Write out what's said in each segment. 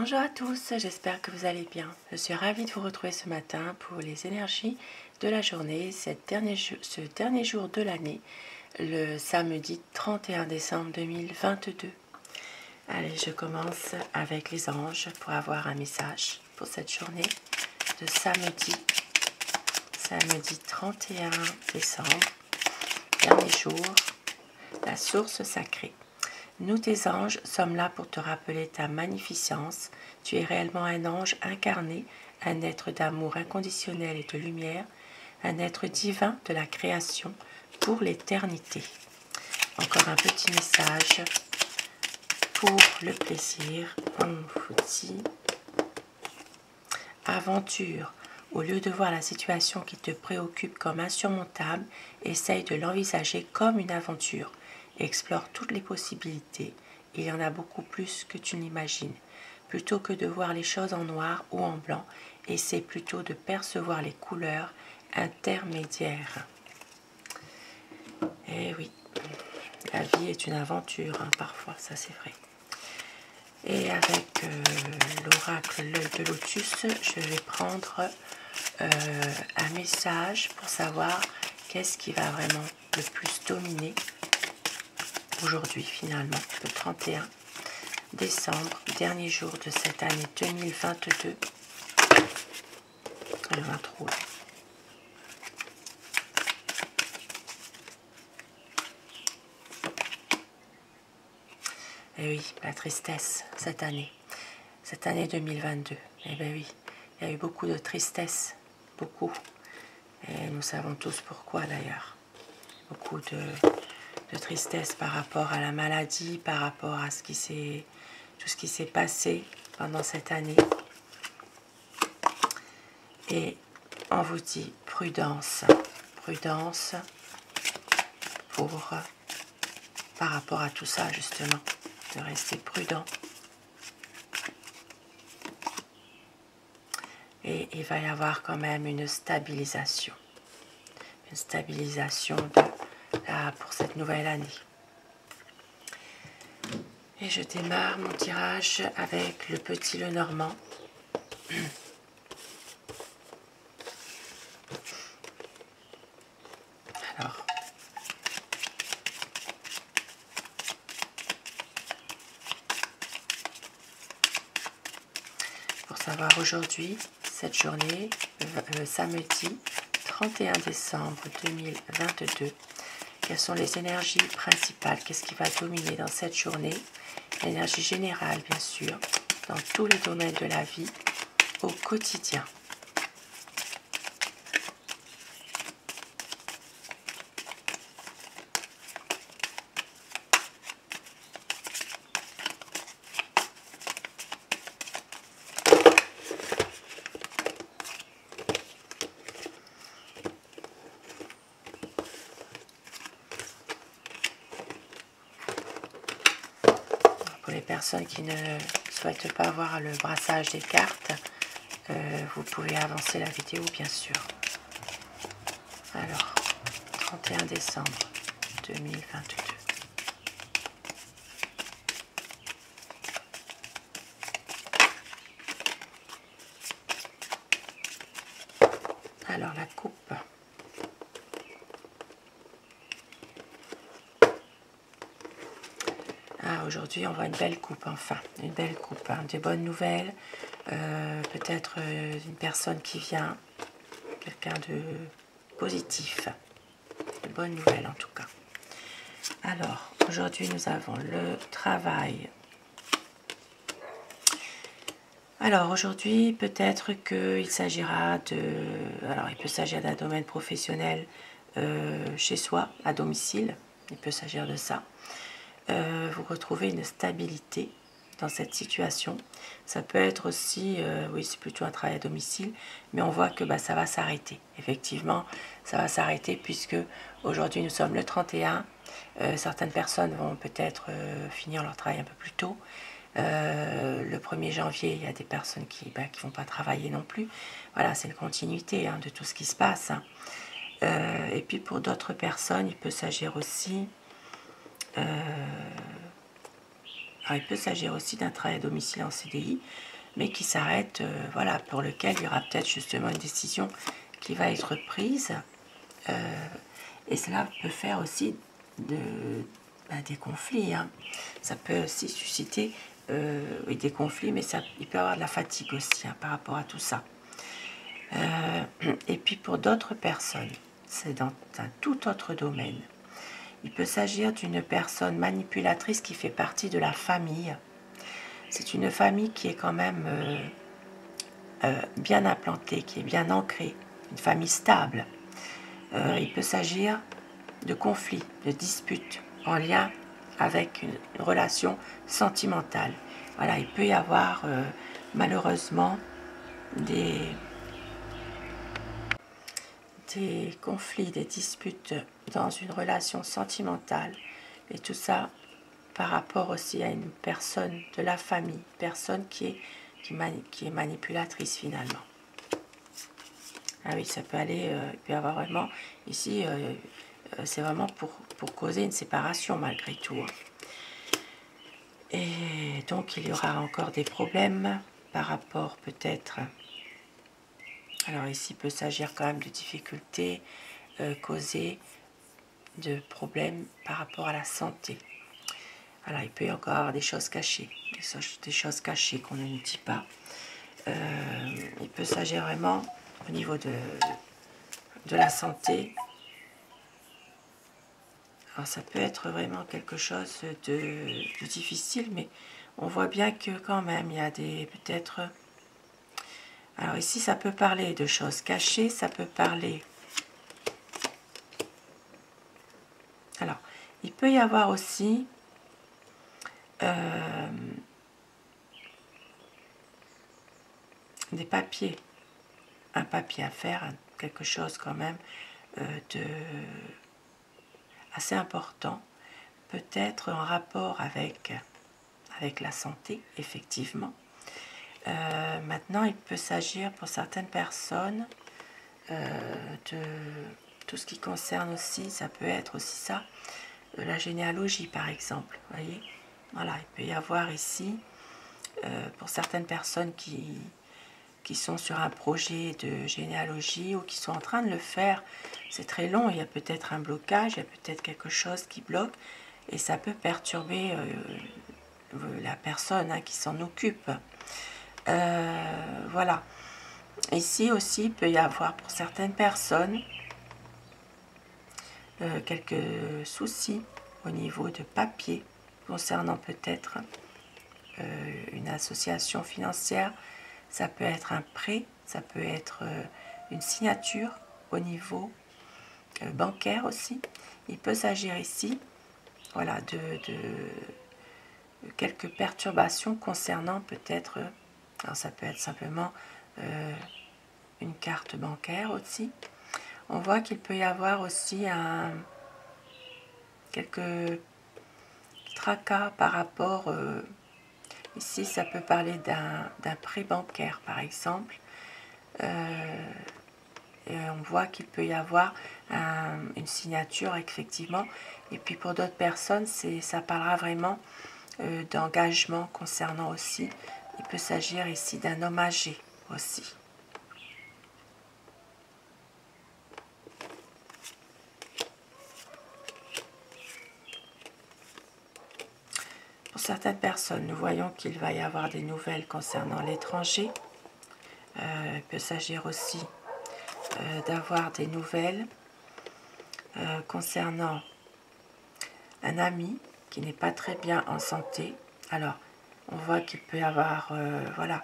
Bonjour à tous, j'espère que vous allez bien. Je suis ravie de vous retrouver ce matin pour les énergies de la journée, ce dernier jour de l'année, le samedi 31 décembre 2022. Allez, je commence avec les anges pour avoir un message pour cette journée de samedi 31 décembre, dernier jour, la source sacrée. Nous, tes anges, sommes là pour te rappeler ta magnificence. Tu es réellement un ange incarné, un être d'amour inconditionnel et de lumière, un être divin de la création pour l'éternité. Encore un petit message pour le plaisir. On vous dit aventure. Au lieu de voir la situation qui te préoccupe comme insurmontable, essaye de l'envisager comme une aventure. Explore toutes les possibilités. Il y en a beaucoup plus que tu n'imagines. Plutôt que de voir les choses en noir ou en blanc, essaie plutôt de percevoir les couleurs intermédiaires. Eh oui, la vie est une aventure, parfois, ça c'est vrai. Et avec l'oracle l'œil de lotus, je vais prendre un message pour savoir qu'est-ce qui va vraiment le plus dominer aujourd'hui finalement, le 31 décembre, dernier jour de cette année 2022. Elle va trop. Et oui, la tristesse cette année 2022. Eh bien oui, il y a eu beaucoup de tristesse, beaucoup. Et nous savons tous pourquoi d'ailleurs. Beaucoup de tristesse par rapport à la maladie, par rapport à tout ce qui s'est passé pendant cette année. Et on vous dit prudence, prudence par rapport à tout ça justement, de rester prudent. Et il va y avoir quand même une stabilisation pour cette nouvelle année. Et je démarre mon tirage avec le petit Lenormand. Alors, pour savoir aujourd'hui, cette journée, samedi 31 décembre 2022, quelles sont les énergies principales? Qu'est-ce qui va dominer dans cette journée? L'énergie générale, bien sûr, dans tous les domaines de la vie, au quotidien. Pour les personnes qui ne souhaitent pas voir le brassage des cartes, vous pouvez avancer la vidéo bien sûr. Alors, 31 décembre 2022. Alors la coupe. Aujourd'hui on voit une belle coupe, enfin, une belle coupe, des bonnes nouvelles, peut-être une personne qui vient, quelqu'un de positif, de bonnes nouvelles en tout cas. Alors, aujourd'hui nous avons le travail. Alors aujourd'hui, peut-être qu'il s'agira alors il peut s'agir d'un domaine professionnel chez soi, à domicile, il peut s'agir de ça. Vous retrouvez une stabilité dans cette situation. Ça peut être aussi, oui c'est plutôt un travail à domicile, mais on voit que ça va s'arrêter. Effectivement, ça va s'arrêter puisque aujourd'hui nous sommes le 31. Certaines personnes vont peut-être finir leur travail un peu plus tôt. Le 1er janvier, il y a des personnes qui ne vont pas travailler non plus. Voilà, c'est une continuité de tout ce qui se passe. Et puis pour d'autres personnes, il peut s'agir aussi d'un travail à domicile en CDI. mais qui s'arrête, voilà, pour lequel il y aura peut-être justement une décision qui va être prise. Et cela peut faire aussi des conflits. Hein. Ça peut aussi susciter oui, des conflits, mais il peut y avoir de la fatigue aussi hein, par rapport à tout ça. Et puis pour d'autres personnes, c'est dans un tout autre domaine. Il peut s'agir d'une personne manipulatrice qui fait partie de la famille. C'est une famille qui est quand même bien implantée, qui est bien ancrée, une famille stable. Il peut s'agir de conflits, de disputes en lien avec une relation sentimentale. Voilà, il peut y avoir malheureusement des conflits, des disputes dans une relation sentimentale. Et tout ça par rapport aussi à une personne de la famille, personne qui est manipulatrice finalement. Ah oui, ça peut aller, il peut y avoir vraiment, ici, c'est vraiment pour causer une séparation malgré tout. Et donc il y aura encore des problèmes par rapport peut-être, alors ici il peut s'agir quand même de difficultés causées de problèmes par rapport à la santé. Alors il peut y encore avoir des choses cachées, des choses cachées qu'on ne nous dit pas. Il peut s'agir vraiment au niveau de la santé. Alors ça peut être vraiment quelque chose de difficile, mais on voit bien que quand même il y a des peut-être... Alors ici ça peut parler de choses cachées, ça peut parler... Alors il peut y avoir aussi des papiers, un papier à faire, quelque chose quand même de assez important, peut-être en rapport avec la santé, effectivement. Maintenant, il peut s'agir pour certaines personnes de tout ce qui concerne aussi, ça peut être aussi ça, la généalogie par exemple, voyez. Voilà, il peut y avoir ici, pour certaines personnes qui sont sur un projet de généalogie ou qui sont en train de le faire, c'est très long, il y a peut-être un blocage, il y a peut-être quelque chose qui bloque, et ça peut perturber la personne hein, qui s'en occupe. Voilà. Ici aussi, il peut y avoir pour certaines personnes quelques soucis au niveau de papier concernant peut-être une association financière. Ça peut être un prêt, ça peut être une signature au niveau bancaire aussi. Il peut s'agir ici voilà, de quelques perturbations concernant peut-être, alors ça peut être simplement une carte bancaire aussi. On voit qu'il peut y avoir aussi quelques tracas par rapport, ici ça peut parler d'un prêt bancaire par exemple, et on voit qu'il peut y avoir une signature effectivement, et puis pour d'autres personnes ça parlera vraiment d'engagement concernant aussi, il peut s'agir ici d'un homme âgé aussi. Pour certaines personnes, nous voyons qu'il va y avoir des nouvelles concernant l'étranger. Il peut s'agir aussi d'avoir des nouvelles concernant un ami qui n'est pas très bien en santé. Alors, on voit qu'il peut y avoir voilà,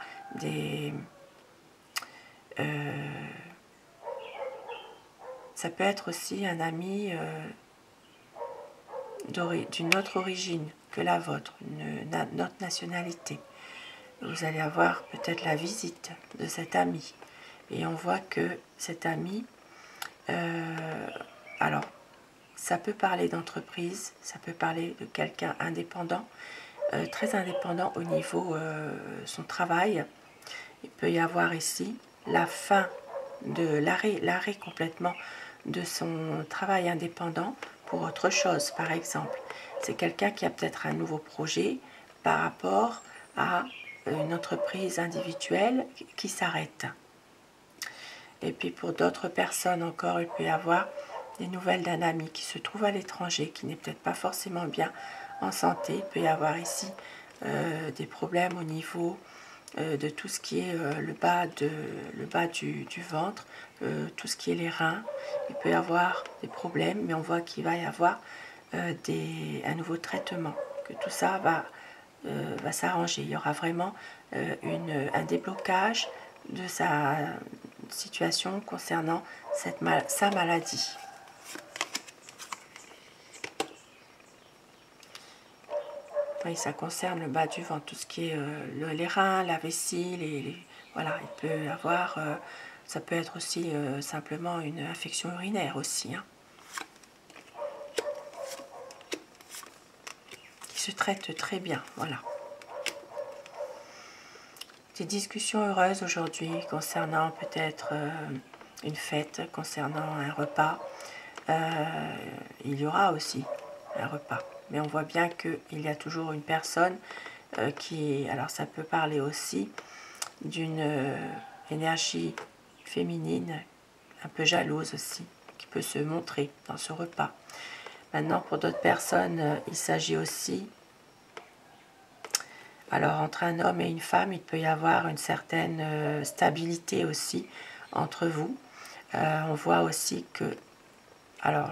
ça peut être aussi un ami d'une autre origine que la vôtre, une autre nationalité. Vous allez avoir peut-être la visite de cet ami. Et on voit que cet ami, alors, ça peut parler d'entreprise, ça peut parler de quelqu'un indépendant, très indépendant au niveau son travail. Il peut y avoir ici la fin de l'arrêt complètement de son travail indépendant pour autre chose, par exemple. C'est quelqu'un qui a peut-être un nouveau projet par rapport à une entreprise individuelle qui s'arrête. Et puis pour d'autres personnes encore, il peut y avoir des nouvelles d'un ami qui se trouve à l'étranger, qui n'est peut-être pas forcément bien en santé. Il peut y avoir ici des problèmes au niveau de tout ce qui est le bas du ventre, tout ce qui est les reins. Il peut y avoir des problèmes, mais on voit qu'il va y avoir un nouveau traitement, que tout ça va s'arranger. Il y aura vraiment un déblocage de sa situation concernant sa maladie. Oui, ça concerne le bas du ventre, tout ce qui est les reins, la vessie, voilà, il peut y avoir, ça peut être aussi simplement une infection urinaire aussi, hein, qui se traite très bien, voilà. Des discussions heureuses aujourd'hui concernant peut-être une fête, concernant un repas. Il y aura aussi un repas. Mais on voit bien qu'il y a toujours une personne alors ça peut parler aussi d'une énergie féminine, un peu jalouse aussi, qui peut se montrer dans ce repas. Maintenant, pour d'autres personnes, il s'agit aussi, alors entre un homme et une femme, il peut y avoir une certaine stabilité aussi entre vous. On voit aussi que, alors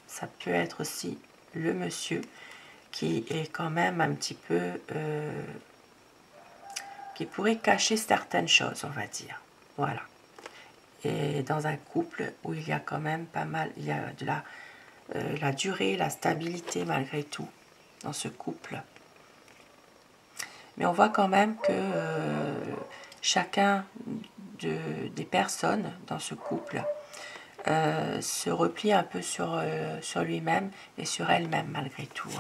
ça peut être aussi le monsieur qui est quand même un petit peu, qui pourrait cacher certaines choses, on va dire. Voilà. Et dans un couple où il y a quand même pas mal, il y a de la durée, la stabilité malgré tout dans ce couple. Mais on voit quand même que chacun des personnes dans ce couple se replie un peu sur lui-même et sur elle-même malgré tout.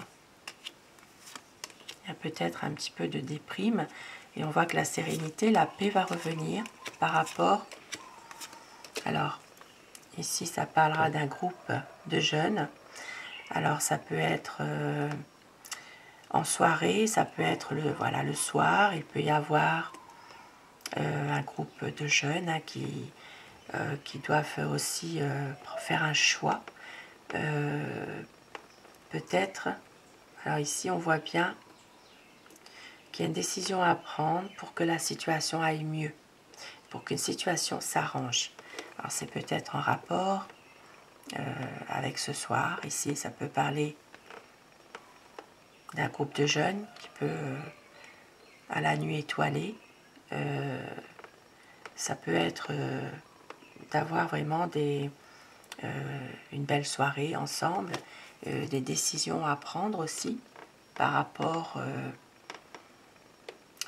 Il y a peut-être un petit peu de déprime et on voit que la sérénité, la paix va revenir par rapport. Alors, ici, ça parlera d'un groupe de jeunes. Alors, ça peut être en soirée, ça peut être le soir. Il peut y avoir un groupe de jeunes hein, qui doivent aussi faire un choix. Peut-être, alors ici, on voit bien qu'il y a une décision à prendre pour que la situation aille mieux, pour qu'une situation s'arrange. Alors c'est peut-être en rapport avec ce soir. Ici, ça peut parler d'un groupe de jeunes qui peut, à la nuit étoilée, ça peut être d'avoir vraiment une belle soirée ensemble, des décisions à prendre aussi par rapport...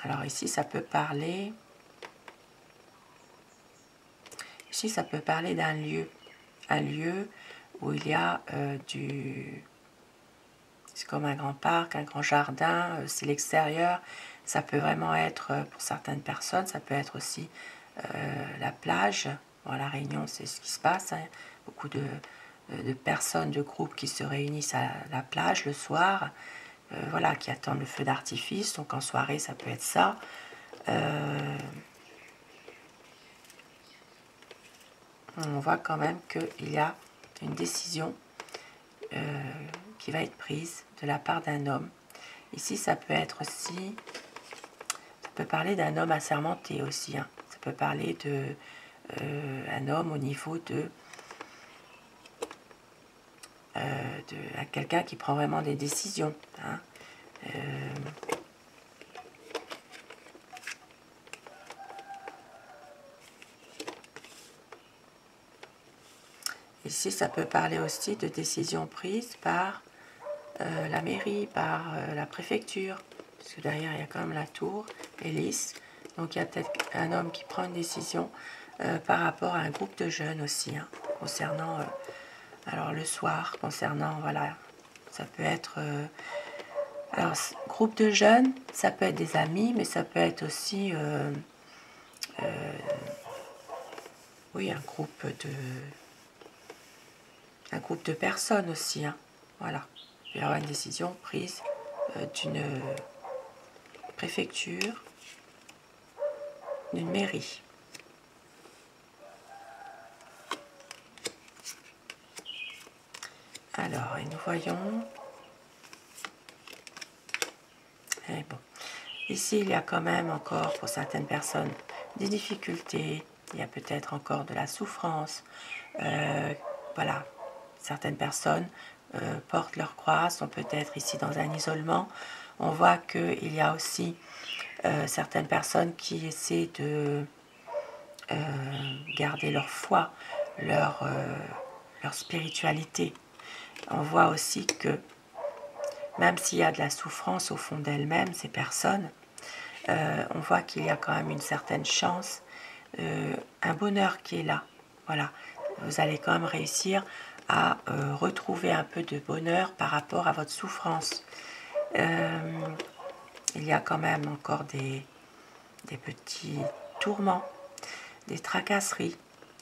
alors ici, ça peut parler... Ici, ça peut parler d'un lieu. Un lieu où il y a c'est comme un grand parc, un grand jardin, c'est l'extérieur. Ça peut vraiment être, pour certaines personnes, ça peut être aussi la plage. Bon, à La Réunion, c'est ce qui se passe. Hein. Beaucoup de personnes, de groupes qui se réunissent à la plage le soir, voilà, qui attendent le feu d'artifice. Donc en soirée, ça peut être ça. On voit quand même qu'il y a une décision qui va être prise de la part d'un homme. Ici, ça peut être aussi, ça peut parler d'un homme assermenté aussi. Hein. Ça peut parler d'un homme au niveau de quelqu'un qui prend vraiment des décisions. Hein. Ici, ça peut parler aussi de décisions prises par la mairie, par la préfecture, parce que derrière, il y a quand même la tour, Hélice. Donc, il y a peut-être un homme qui prend une décision par rapport à un groupe de jeunes aussi, hein, concernant, alors le soir, concernant, voilà, ça peut être... alors, groupe de jeunes, ça peut être des amis, mais ça peut être aussi... oui, un groupe de personnes aussi, hein, voilà. Il y aura une décision prise d'une préfecture d'une mairie. Alors, et nous voyons... Et bon, ici, il y a quand même encore, pour certaines personnes, des difficultés. Il y a peut-être encore de la souffrance. Voilà, certaines personnes portent leur croix, sont peut-être ici dans un isolement. On voit qu'il y a aussi certaines personnes qui essaient de garder leur foi, leur spiritualité. On voit aussi que même s'il y a de la souffrance au fond d'elles-mêmes, ces personnes, on voit qu'il y a quand même une certaine chance, un bonheur qui est là. Voilà, vous allez quand même réussir à retrouver un peu de bonheur par rapport à votre souffrance. Il y a quand même encore des petits tourments, des tracasseries.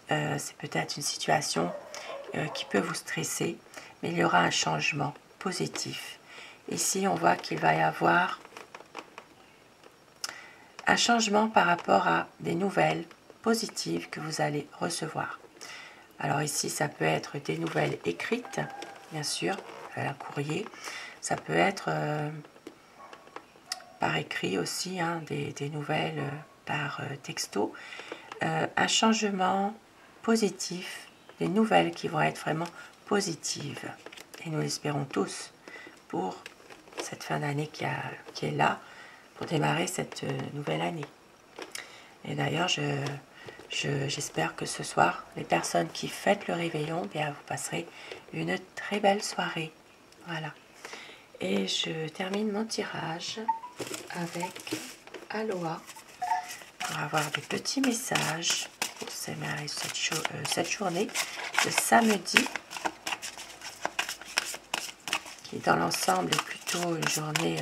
C'est peut-être une situation qui peut vous stresser, mais il y aura un changement positif. Ici, on voit qu'il va y avoir un changement par rapport à des nouvelles positives que vous allez recevoir. Alors ici, ça peut être des nouvelles écrites, bien sûr, un courrier. Ça peut être par écrit aussi, hein, des nouvelles par texto. Un changement positif, des nouvelles qui vont être vraiment positives. Et nous l'espérons tous pour cette fin d'année qui est là, pour démarrer cette nouvelle année. Et d'ailleurs, j'espère que ce soir, les personnes qui fêtent le réveillon, bien, vous passerez une très belle soirée. Voilà. Et je termine mon tirage avec Aloha pour avoir des petits messages pour cette journée de samedi, qui dans l'ensemble est plutôt une journée...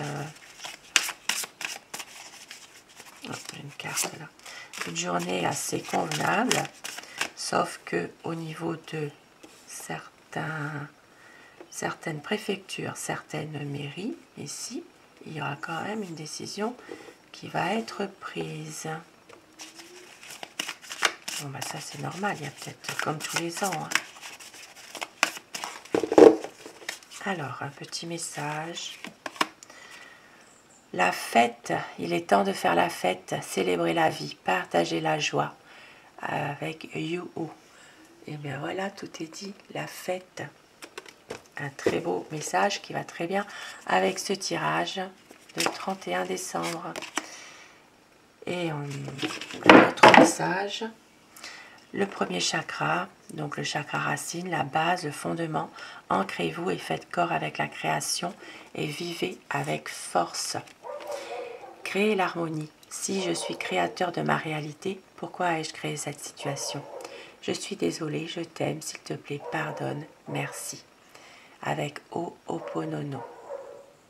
une carte là. Une journée assez convenable, sauf que au niveau de certaines préfectures, certaines mairies, ici, il y aura quand même une décision qui va être prise. Bon, bah ça c'est normal, il y a peut-être comme tous les ans. Hein. Alors, un petit message. La fête, il est temps de faire la fête, célébrer la vie, partager la joie avec You. Et bien voilà, tout est dit, la fête. Un très beau message qui va très bien avec ce tirage de 31 décembre. Et un autre message, le premier chakra, donc le chakra racine, la base, le fondement. Ancrez-vous et faites corps avec la création et vivez avec force. Créez l'harmonie. Si je suis créateur de ma réalité, pourquoi ai-je créé cette situation? Je suis désolé, je t'aime, s'il te plaît, pardonne, merci. Avec Ho'oponopono.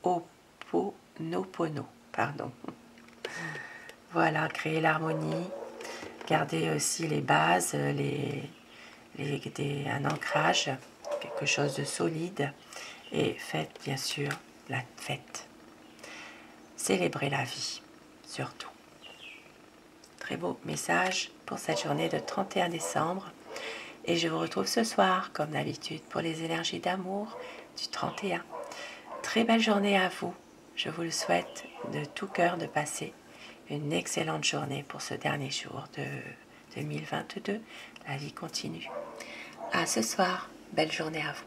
Ho'oponopono, pardon. Voilà, créer l'harmonie. Gardez aussi les bases, un ancrage, quelque chose de solide. Et faites bien sûr la fête. Célébrez la vie, surtout. Très beau message pour cette journée de 31 décembre. Et je vous retrouve ce soir, comme d'habitude, pour les énergies d'amour du 31. Très belle journée à vous. Je vous le souhaite de tout cœur de passer une excellente journée pour ce dernier jour de 2022. La vie continue. À ce soir. Belle journée à vous.